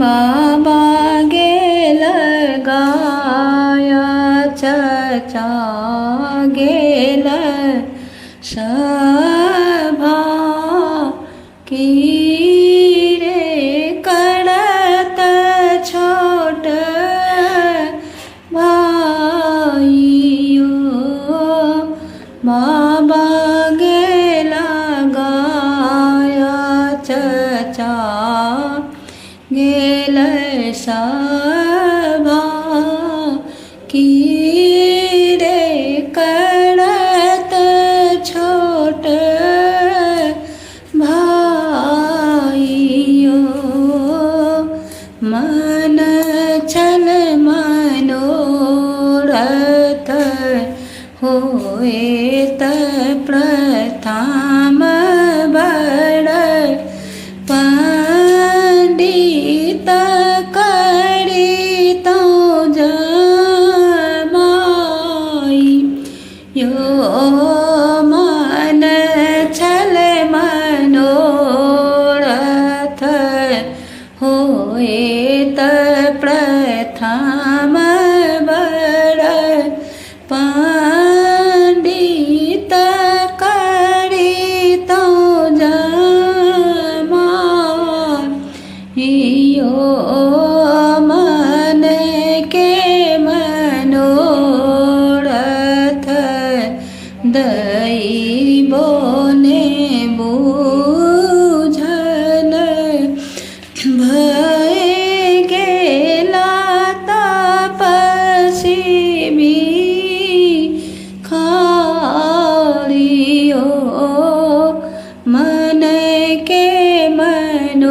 बाबा गेल गाया चचा गेल सभा की रे करत छोट भाइयो बाबा गेला गाया चचा गेल सभा की रे करत छोट भाइयो मन छल मनोरथ होए त प्रथम बड़ पंडित करी तो जमाई यो मन छल मनोरथ होए त प्रथम बड़ पंडित करी तो जमाइयो मन के मनोरथ दैबो ने बूझल भय गेला तपसी भिखारियो मन के मनोरथ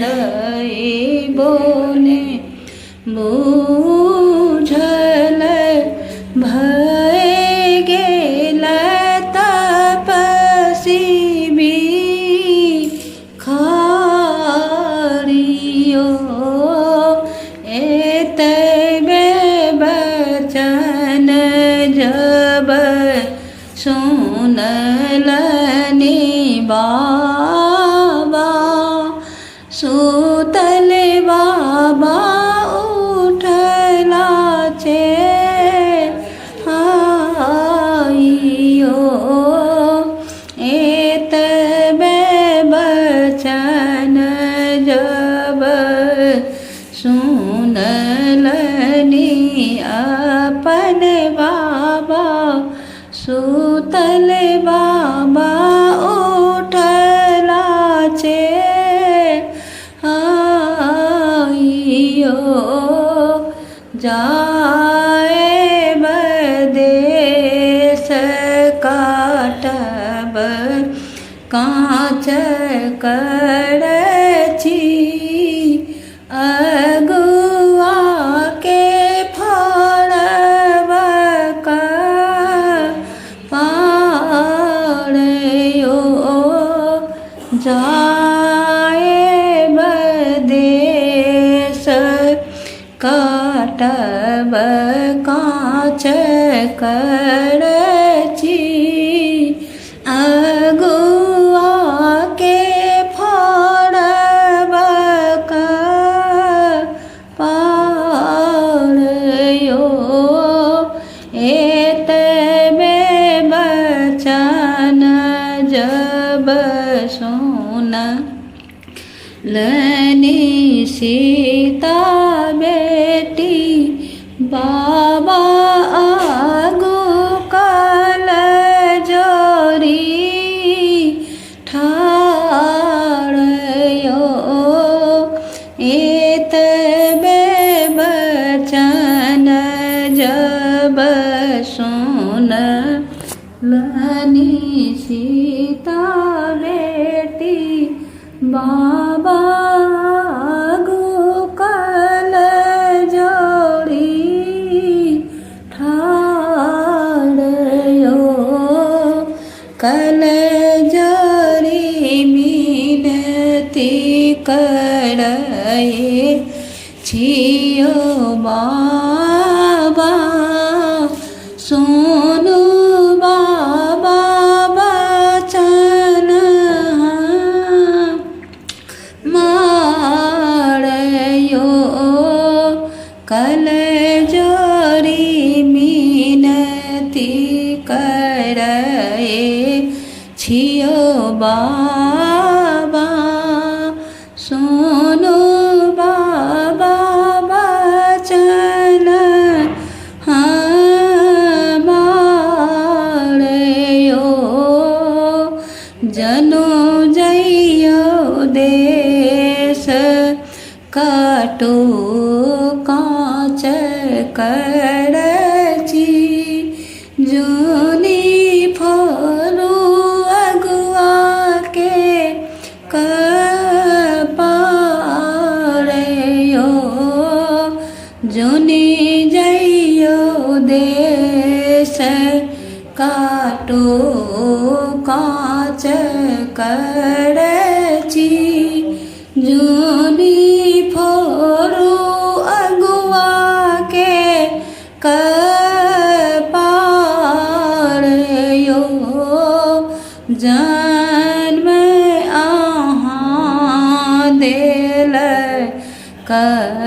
दैबो ने बूझल भय गेला तपसी भिखारियो एतबे बचन जब सुनलनि बाबा सुतल बाबा उठला चे आइयो एतबे बचन जब सुनलनि अपन बाबा सुतल बाबा उठला चे आइयो जाए बदेश काटब काँच करची अगुआ के फड़ब पारयो जाए बदेश काटब काँच करची अगुआ के फड़ब पारयो एतबे बचन जब सुनलनि सीता बेटी बाबा आगू कल जोरी ठाड़यो एतबे बचन जब सुनलनि सीता बेटी बाबा आगू कल जोड़ी ठाड़यो कल जोरी मिनती करए छियो बाबा सोनू बाबा बचन काटो काँच करची जुनी फोरू अगुआ के कपाड़यो जुनी जइयो देश काटो काँच करची जुनी फोरू अगुआ के कपाड़यो जन्म आहाँ देल कर